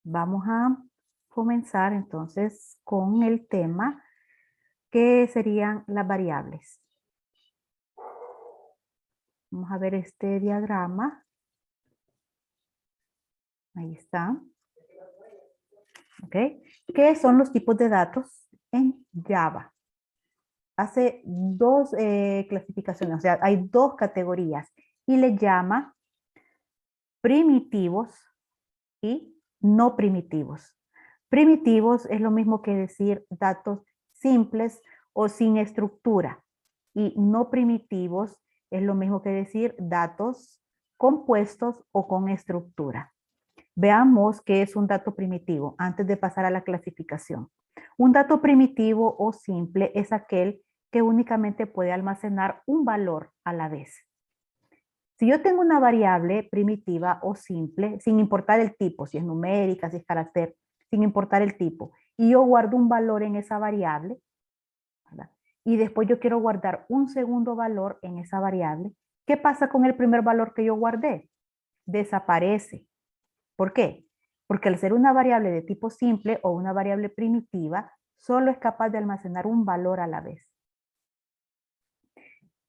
Vamos a comenzar entonces con el tema que serían las variables. Vamos a ver este diagrama. Ahí está. ¿Ok? ¿Qué son los tipos de datos en Java? Hace dos clasificaciones, o sea, hay dos categorías y le llama primitivos y no primitivos. Primitivos es lo mismo que decir datos simples o sin estructura. Y no primitivos es lo mismo que decir datos compuestos o con estructura. Veamos qué es un dato primitivo antes de pasar a la clasificación. Un dato primitivo o simple es aquel que únicamente puede almacenar un valor a la vez. Si yo tengo una variable primitiva o simple, sin importar el tipo, si es numérica, si es carácter, sin importar el tipo, y yo guardo un valor en esa variable, ¿verdad? Y después yo quiero guardar un segundo valor en esa variable, ¿qué pasa con el primer valor que yo guardé? Desaparece. ¿Por qué? Porque al ser una variable de tipo simple o una variable primitiva, solo es capaz de almacenar un valor a la vez.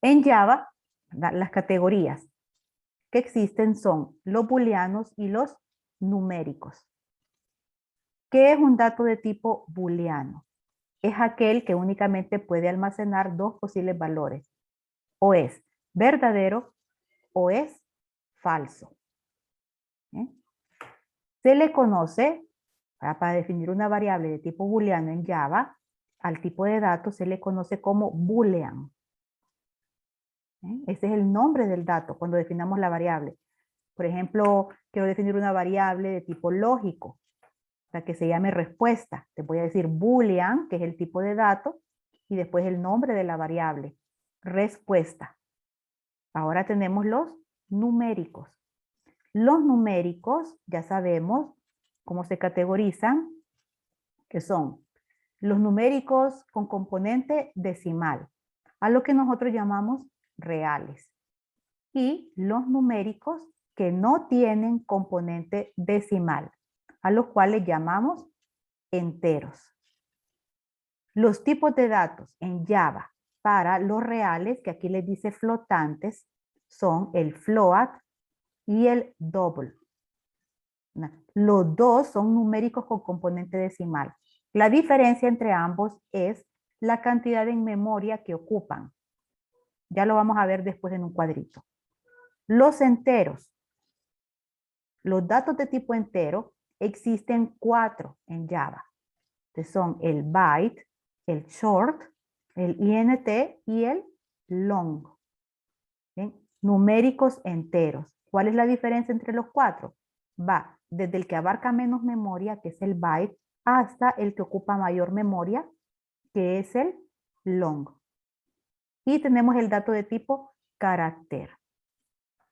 En Java, las categorías que existen son los booleanos y los numéricos. ¿Qué es un dato de tipo booleano? Es aquel que únicamente puede almacenar dos posibles valores. O es verdadero o es falso. ¿Eh? Se le conoce, para definir una variable de tipo booleano en Java, al tipo de datos se le conoce como boolean. Ese es el nombre del dato cuando definamos la variable. Por ejemplo, quiero definir una variable de tipo lógico, o sea, que se llame respuesta. Te voy a decir boolean, que es el tipo de dato, y después el nombre de la variable, respuesta. Ahora tenemos los numéricos. Los numéricos, ya sabemos cómo se categorizan, que son los numéricos con componente decimal, a lo que nosotros llamamos reales. Y los numéricos que no tienen componente decimal, a los cuales llamamos enteros. Los tipos de datos en Java para los reales, que aquí les dice flotantes, son el float y el double. Los dos son numéricos con componente decimal. La diferencia entre ambos es la cantidad en memoria que ocupan. Ya lo vamos a ver después en un cuadrito. Los enteros. Los datos de tipo entero existen 4 en Java. Que son el byte, el short, el int y el long. ¿Bien? Numéricos enteros. ¿Cuál es la diferencia entre los 4? Va desde el que abarca menos memoria, que es el byte, hasta el que ocupa mayor memoria, que es el long. Y tenemos el dato de tipo carácter.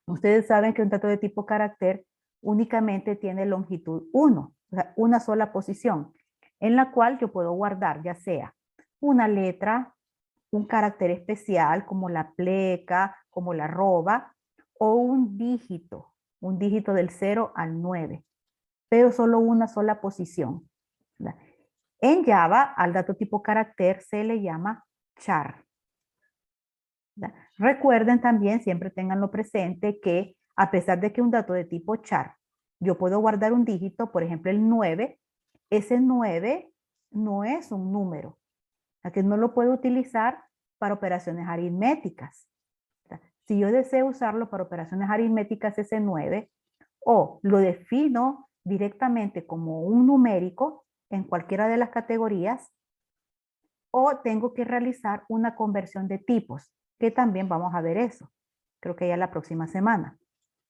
Ustedes saben que un dato de tipo carácter únicamente tiene longitud 1, o sea, una sola posición, en la cual yo puedo guardar ya sea una letra, un carácter especial como la pleca, como la arroba, o un dígito del 0 al 9, pero solo una sola posición. ¿Verdad? En Java, al dato tipo carácter se le llama char. ¿Verdad? Recuerden también, siempre tenganlo presente, que a pesar de que un dato de tipo char, yo puedo guardar un dígito, por ejemplo el 9, ese 9 no es un número, o sea que no lo puedo utilizar para operaciones aritméticas. Si yo deseo usarlo para operaciones aritméticas ese 9, o lo defino directamente como un numérico en cualquiera de las categorías, o tengo que realizar una conversión de tipos, que también vamos a ver eso. Creo que ya la próxima semana.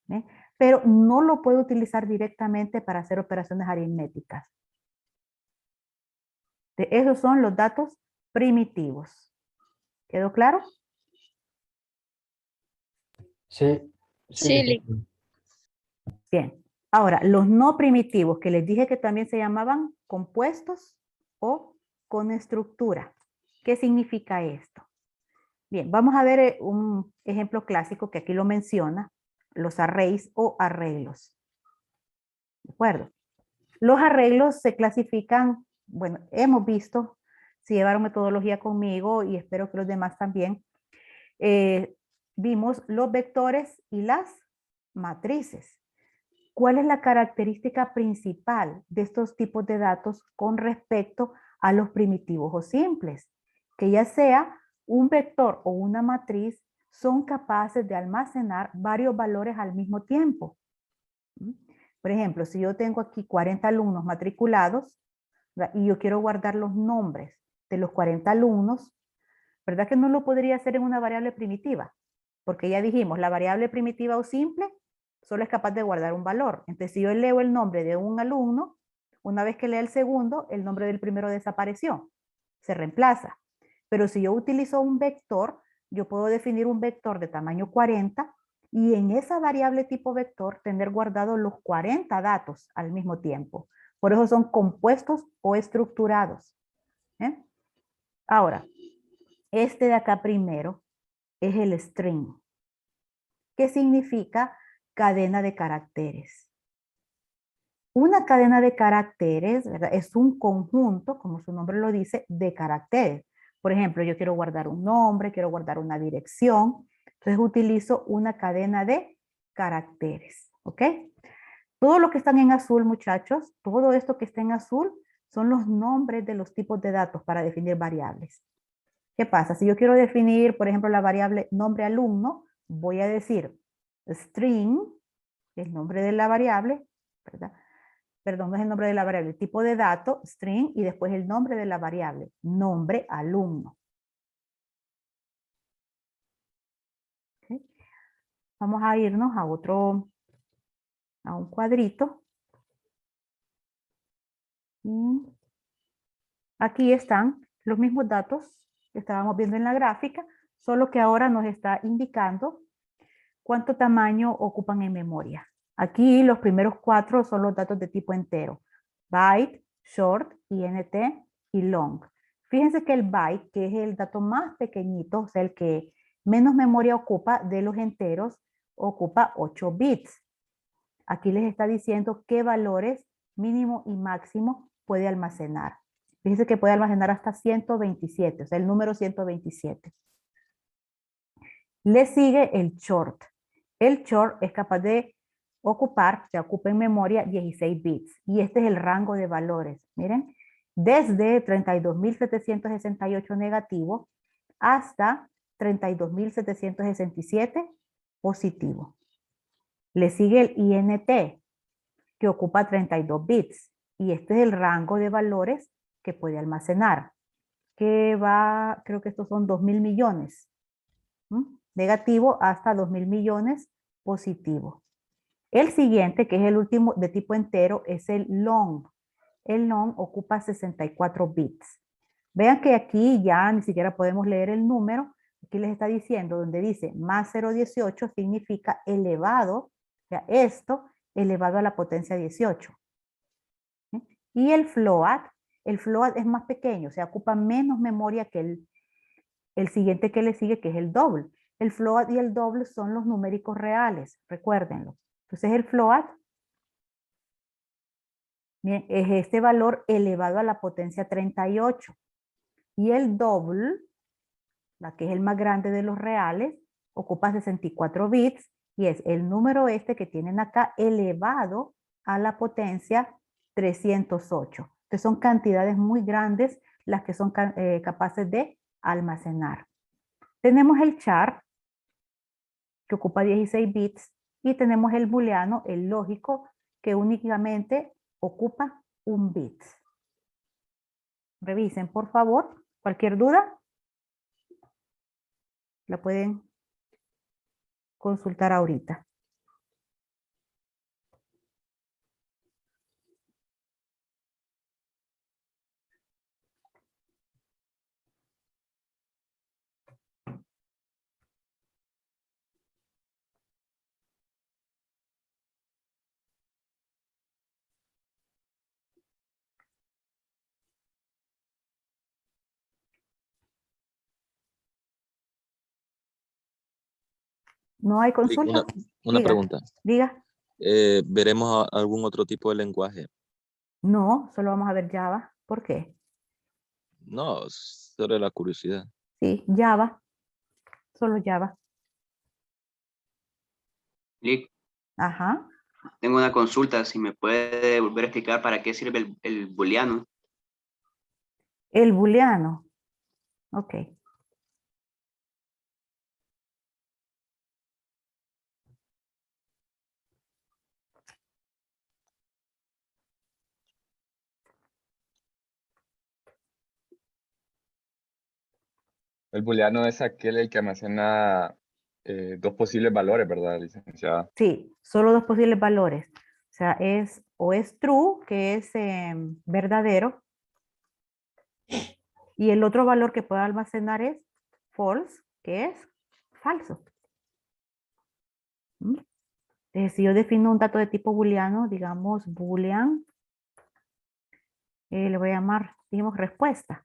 ¿Eh? Pero no lo puedo utilizar directamente para hacer operaciones aritméticas. Esos son los datos primitivos. ¿Quedó claro? Sí, sí, Sí, listo. Bien. Ahora, los no primitivos, que les dije que también se llamaban compuestos o con estructura. ¿Qué significa esto? Bien, vamos a ver un ejemplo clásico que aquí lo menciona, los arrays o arreglos. ¿De acuerdo? Los arreglos se clasifican, bueno, hemos visto, si llevaron metodología conmigo y espero que los demás también, vimos los vectores y las matrices. ¿Cuál es la característica principal de estos tipos de datos con respecto a los primitivos o simples? Que ya sea un vector o una matriz son capaces de almacenar varios valores al mismo tiempo. Por ejemplo, si yo tengo aquí 40 alumnos matriculados, ¿verdad? Y yo quiero guardar los nombres de los 40 alumnos, ¿verdad que no lo podría hacer en una variable primitiva? Porque ya dijimos, la variable primitiva o simple solo es capaz de guardar un valor. Entonces, si yo leo el nombre de un alumno, una vez que lea el segundo, el nombre del primero desapareció, se reemplaza. Pero si yo utilizo un vector, yo puedo definir un vector de tamaño 40 y en esa variable tipo vector tener guardados los 40 datos al mismo tiempo. Por eso son compuestos o estructurados. Ahora, este de acá primero es el string, que significa cadena de caracteres. Una cadena de caracteres, ¿verdad? Es un conjunto, como su nombre lo dice, de caracteres. Por ejemplo, yo quiero guardar un nombre, quiero guardar una dirección, entonces utilizo una cadena de caracteres, ¿ok? Todo lo que están en azul, muchachos, todo esto que está en azul son los nombres de los tipos de datos para definir variables. ¿Qué pasa? Si yo quiero definir, por ejemplo, la variable nombre alumno, voy a decir string, el nombre de la variable, ¿verdad? Perdón, no es el nombre de la variable, el tipo de dato, string, y después el nombre de la variable, nombre alumno. ¿Okay? Vamos a irnos a a un cuadrito. Y aquí están los mismos datos que estábamos viendo en la gráfica, solo que ahora nos está indicando cuánto tamaño ocupan en memoria. Aquí los primeros 4 son los datos de tipo entero. Byte, short, int y long. Fíjense que el byte, que es el dato más pequeñito, o sea, el que menos memoria ocupa de los enteros, ocupa 8 bits. Aquí les está diciendo qué valores mínimo y máximo puede almacenar. Fíjense que puede almacenar hasta 127, o sea, el número 127. Le sigue el short. El short es capaz de ocupar, se ocupa en memoria 16 bits. Y este es el rango de valores. Miren, desde 32.768 negativo hasta 32.767 positivo. Le sigue el INT, que ocupa 32 bits. Y este es el rango de valores que puede almacenar. Que va, creo que estos son 2.000 millones. Negativo hasta 2.000 millones positivo. El siguiente, que es el último de tipo entero, es el long. El long ocupa 64 bits. Vean que aquí ya ni siquiera podemos leer el número. Aquí les está diciendo, donde dice más 0,18 significa elevado, o sea, esto elevado a la potencia 18. Y el float es más pequeño, o sea, ocupa menos memoria que el siguiente que le sigue, que es el double. El float y el double son los numéricos reales, recuérdenlo. Entonces el float es este valor elevado a la potencia 38. Y el double, la que es el más grande de los reales, ocupa 64 bits y es el número este que tienen acá elevado a la potencia 308. Entonces son cantidades muy grandes las que son capaces de almacenar. Tenemos el char, que ocupa 16 bits, y tenemos el booleano, el lógico, que únicamente ocupa 1 bit. Revisen, por favor. Cualquier duda, la pueden consultar ahorita. ¿No hay Lick, consulta? una Diga, pregunta. diga. ¿Veremos algún otro tipo de lenguaje No, solo vamos a ver Java. ¿Por qué? No, solo la curiosidad. Sí, Java. Solo Java. Lick, Ajá. tengo una consulta, si me puede volver a explicar para qué sirve el booleano. El booleano. Ok. El booleano es aquel el que almacena dos posibles valores, ¿verdad, licenciada? Sí, solo dos posibles valores. O sea, o es true, que es verdadero, y el otro valor que puede almacenar es false, que es falso. ¿Mm? Si yo defino un dato de tipo booleano, digamos boolean, le voy a llamar, dijimos, respuesta.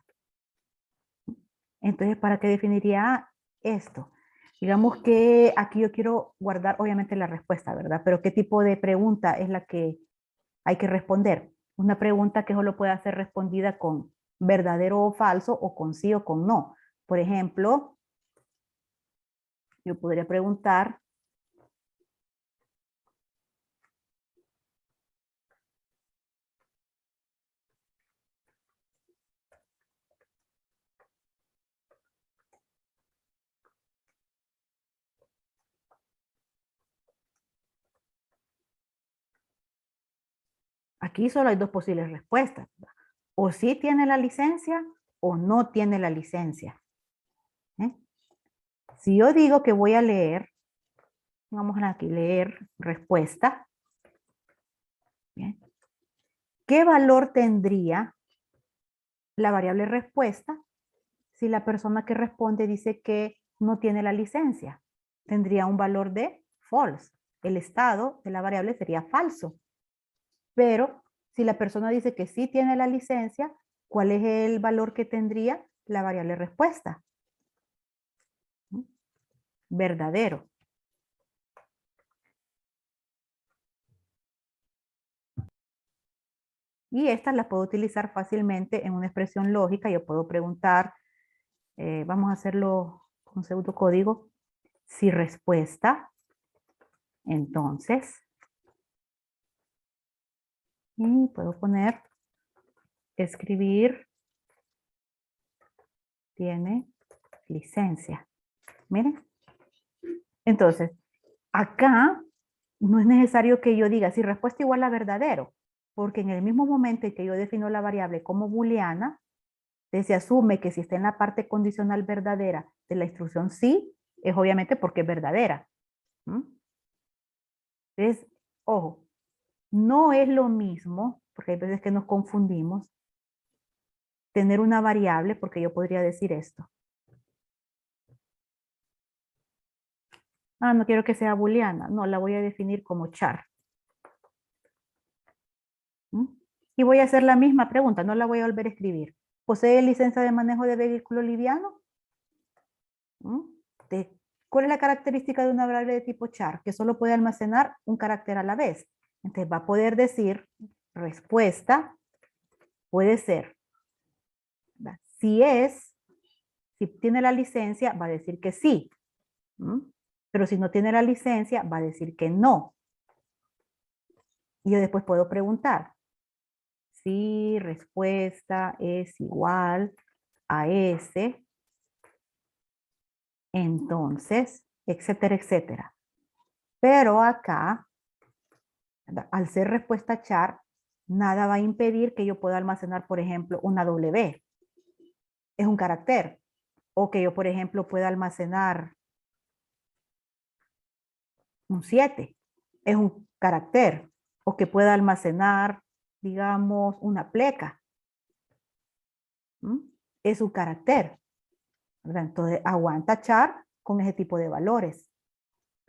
Entonces, ¿para qué definiría esto? Digamos que aquí yo quiero guardar, obviamente, la respuesta, ¿verdad? Pero ¿qué tipo de pregunta es la que hay que responder? Una pregunta que solo puede ser respondida con verdadero o falso, o con sí o con no. Por ejemplo, yo podría preguntar, aquí solo hay dos posibles respuestas, ¿verdad? O sí tiene la licencia o no tiene la licencia. ¿Eh? Si yo digo que voy a leer, vamos a aquí, leer respuesta. Bien. ¿Qué valor tendría la variable respuesta si la persona que responde dice que no tiene la licencia? Tendría un valor de false. El estado de la variable sería falso. Pero si la persona dice que sí tiene la licencia, ¿cuál es el valor que tendría la variable respuesta? Verdadero. Y estas las puedo utilizar fácilmente en una expresión lógica. Yo puedo preguntar, vamos a hacerlo con pseudocódigo, si respuesta, entonces, y puedo poner, escribir, tiene licencia. Miren. Entonces, acá no es necesario que yo diga si respuesta igual a verdadero, porque en el mismo momento en que yo defino la variable como booleana, se asume que si está en la parte condicional verdadera de la instrucción sí, es obviamente porque es verdadera. ¿Mm? Entonces, ojo, no es lo mismo, porque hay veces que nos confundimos, tener una variable, porque yo podría decir esto. Ah, no quiero que sea booleana, no, la voy a definir como char. ¿Mm? Y voy a hacer la misma pregunta, no la voy a volver a escribir. ¿Posee licencia de manejo de vehículo liviano? ¿Mm? ¿Cuál es la característica de una variable de tipo char? Que solo puede almacenar un carácter a la vez. Entonces va a poder decir respuesta, puede ser. ¿Verdad? Si tiene la licencia, va a decir que sí. ¿Mm? Pero si no tiene la licencia, va a decir que no. Y yo después puedo preguntar, si respuesta es igual a S, entonces, etcétera, etcétera. Pero acá, al ser respuesta char, nada va a impedir que yo pueda almacenar, por ejemplo, una W. Es un carácter. O que yo, por ejemplo, pueda almacenar un 7. Es un carácter. O que pueda almacenar, digamos, una pleca. ¿Mm? Es un carácter. ¿Verdad? Entonces, aguanta char con ese tipo de valores.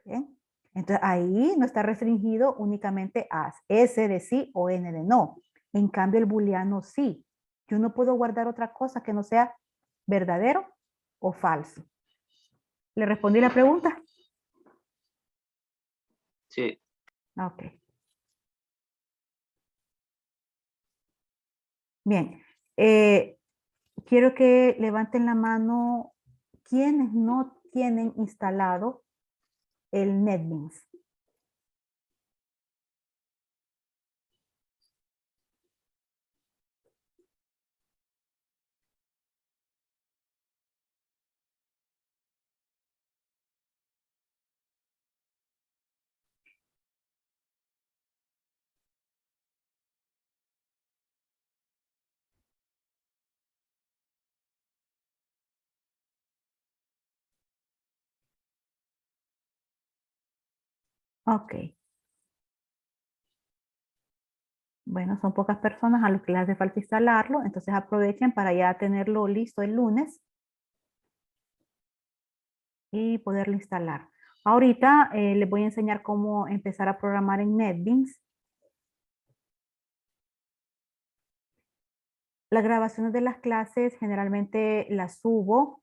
¿Bien? Entonces, ahí no está restringido únicamente a S de sí o N de no. En cambio, el booleano sí. Yo no puedo guardar otra cosa que no sea verdadero o falso. ¿Le respondí la pregunta? Sí. Ok. Bien. Quiero que levanten la mano quienes no tienen instalado el NetBeans. Ok. Bueno, son pocas personas a los que les hace falta instalarlo, entonces aprovechen para ya tenerlo listo el lunes y poderlo instalar. Ahorita les voy a enseñar cómo empezar a programar en NetBeans. Las grabaciones de las clases generalmente las subo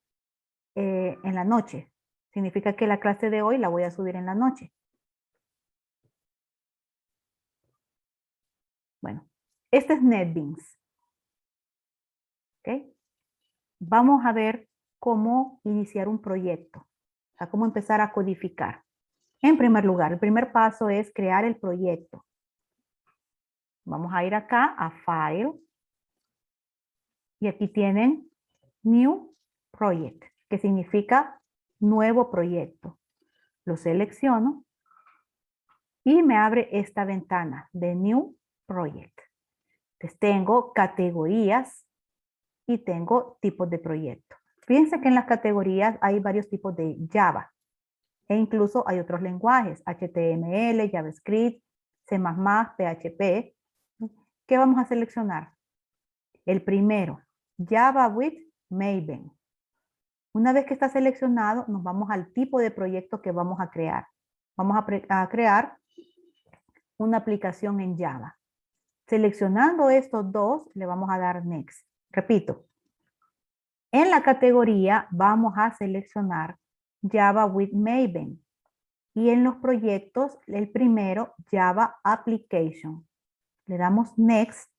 en la noche. Significa que la clase de hoy la voy a subir en la noche. Bueno, este es NetBeans. ¿Ok? Vamos a ver cómo iniciar un proyecto. O sea, cómo empezar a codificar. En primer lugar, el primer paso es crear el proyecto. Vamos a ir acá a File. Y aquí tienen New Project, que significa nuevo proyecto. Lo selecciono y me abre esta ventana de New Project. Entonces tengo categorías y tengo tipos de proyecto. Fíjense que en las categorías hay varios tipos de Java e incluso hay otros lenguajes, HTML, JavaScript, C++, PHP. ¿Qué vamos a seleccionar? El primero, Java with Maven. Una vez que está seleccionado, nos vamos al tipo de proyecto que vamos a crear. Vamos a crear una aplicación en Java. Seleccionando estos dos, le vamos a dar Next. Repito, en la categoría vamos a seleccionar Java with Maven. Y en los proyectos, el primero, Java Application. Le damos Next.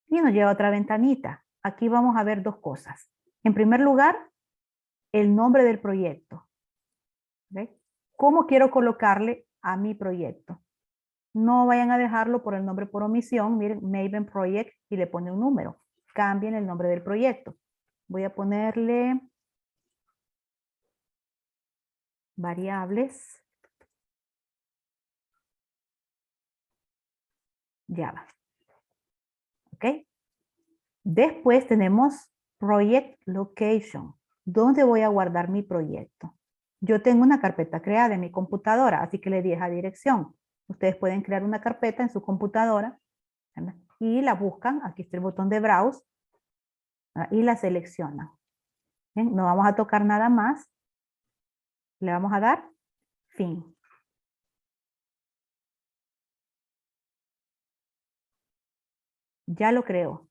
Y nos lleva a otra ventanita. Aquí vamos a ver dos cosas. En primer lugar, el nombre del proyecto. ¿Okay? ¿Cómo quiero colocarle a mi proyecto? No vayan a dejarlo por el nombre por omisión. Miren, Maven Project y le pone un número. Cambien el nombre del proyecto. Voy a ponerle variables Java. ¿Ok? Después tenemos Project Location. ¿Dónde voy a guardar mi proyecto? Yo tengo una carpeta creada en mi computadora, así que le di esa dirección. Ustedes pueden crear una carpeta en su computadora, ¿verdad? Y la buscan. Aquí está el botón de Browse, ¿verdad? Y la seleccionan. Bien, no vamos a tocar nada más. Le vamos a dar Fin. Ya lo creo.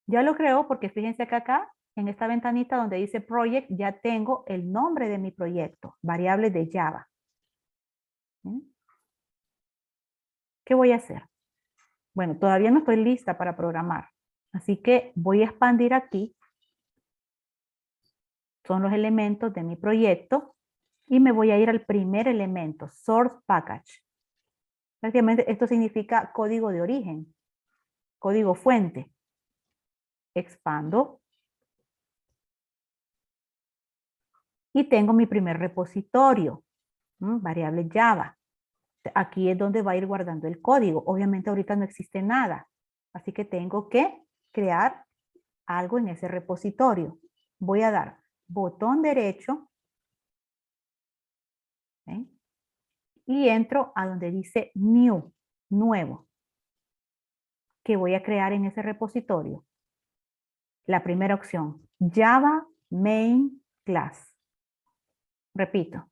Ya lo creo porque fíjense que acá, en esta ventanita donde dice Project, ya tengo el nombre de mi proyecto, variable de Java. ¿Bien? ¿Qué voy a hacer? Bueno, todavía no estoy lista para programar. Así que voy a expandir aquí. Son los elementos de mi proyecto. Y me voy a ir al primer elemento, Source Package. Prácticamente esto significa código de origen, código fuente. Expando. Y tengo mi primer repositorio, variable Java. Aquí es donde va a ir guardando el código. Obviamente ahorita no existe nada. Así que tengo que crear algo en ese repositorio. Voy a dar botón derecho. ¿Okay? Y entro a donde dice New, nuevo. ¿Qué voy a crear en ese repositorio? La primera opción, Java Main Class. Repito.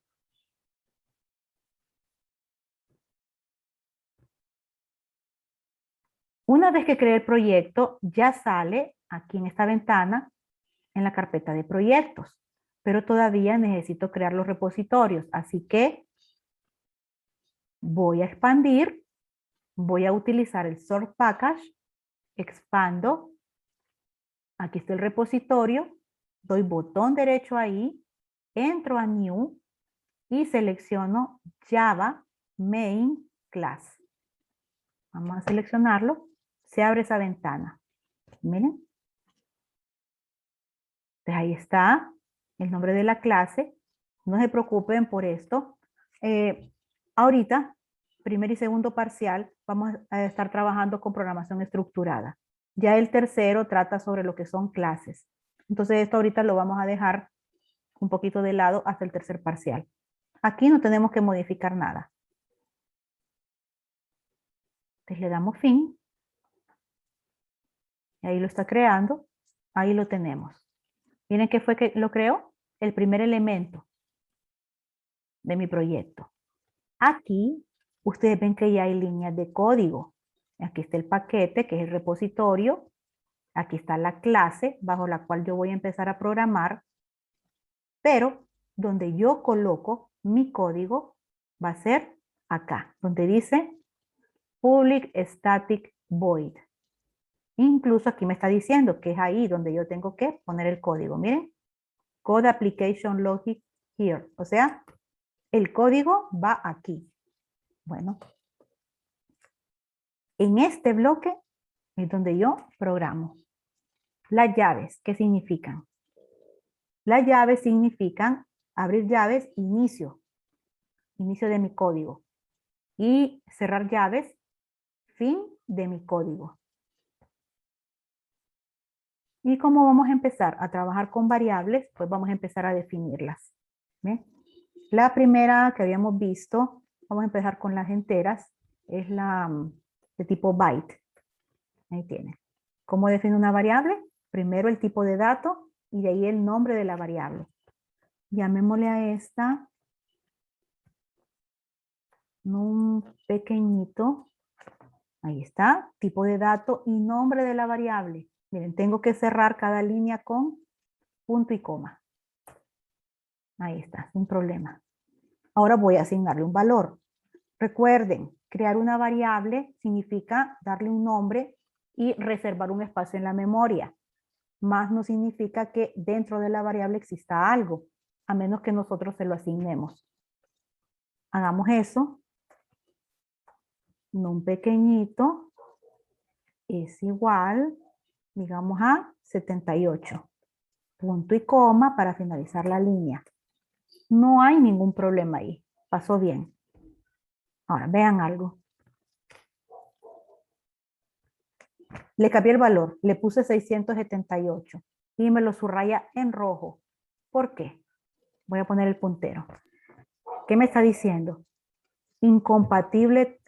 Una vez que creé el proyecto, ya sale aquí en esta ventana en la carpeta de proyectos, pero todavía necesito crear los repositorios, así que voy a expandir, voy a utilizar el Source Package expando. Aquí está el repositorio. Doy botón derecho ahí. Entro a New y selecciono Java Main Class. Vamos a seleccionarlo. Se abre esa ventana. Miren. Entonces ahí está el nombre de la clase. No se preocupen por esto. Ahorita, primer y segundo parcial, vamos a estar trabajando con programación estructurada. Ya el tercero trata sobre lo que son clases. Entonces esto ahorita lo vamos a dejar un poquito de lado hasta el tercer parcial. Aquí no tenemos que modificar nada. Entonces le damos fin. Y ahí lo está creando. Ahí lo tenemos. Miren qué fue que lo creó. El primer elemento de mi proyecto. Aquí ustedes ven que ya hay líneas de código. Aquí está el paquete, que es el repositorio. Aquí está la clase bajo la cual yo voy a empezar a programar. Pero donde yo coloco mi código va a ser acá, donde dice public static void. Incluso aquí me está diciendo que es ahí donde yo tengo que poner el código. Miren, code application logic here. O sea, el código va aquí. Bueno, en este bloque es donde yo programo. Las llaves, ¿qué significan? Las llaves significan abrir llaves, inicio de mi código. Y cerrar llaves, fin de mi código. ¿Y cómo vamos a empezar a trabajar con variables? Pues vamos a empezar a definirlas. ¿Bien? La primera que habíamos visto, vamos a empezar con las enteras, es la de tipo byte. Ahí tiene. ¿Cómo define una variable? Primero el tipo de dato y de ahí el nombre de la variable. Llamémosle a esta un pequeñito. Ahí está, tipo de dato y nombre de la variable. Miren, tengo que cerrar cada línea con punto y coma. Ahí está, sin problema. Ahora voy a asignarle un valor. Recuerden, crear una variable significa darle un nombre y reservar un espacio en la memoria. Más no significa que dentro de la variable exista algo, a menos que nosotros se lo asignemos. Hagamos eso. Un pequeñito es igual, digamos, a 78. Punto y coma para finalizar la línea. No hay ningún problema ahí. Pasó bien. Ahora, vean algo. Le cambié el valor. Le puse 678. Y me lo subraya en rojo. ¿Por qué? Voy a poner el puntero. ¿Qué me está diciendo? Incompatible,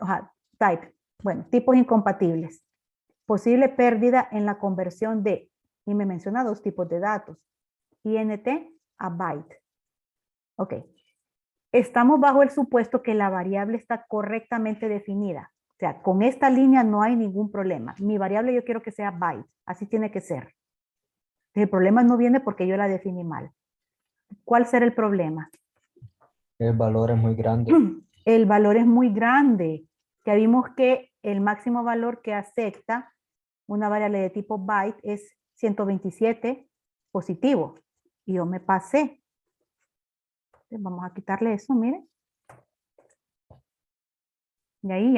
type. Bueno, tipos incompatibles. Posible pérdida en la conversión de, y me menciona dos tipos de datos. INT a byte. Ok. Estamos bajo el supuesto que la variable está correctamente definida. O sea, con esta línea no hay ningún problema. Mi variable yo quiero que sea byte. Así tiene que ser. El problema no viene porque yo la definí mal. ¿Cuál será el problema? El valor es muy grande. El valor es muy grande. Ya vimos que el máximo valor que acepta una variable de tipo byte es 127 positivo. Y yo me pasé. Vamos a quitarle eso, miren. Y ahí ya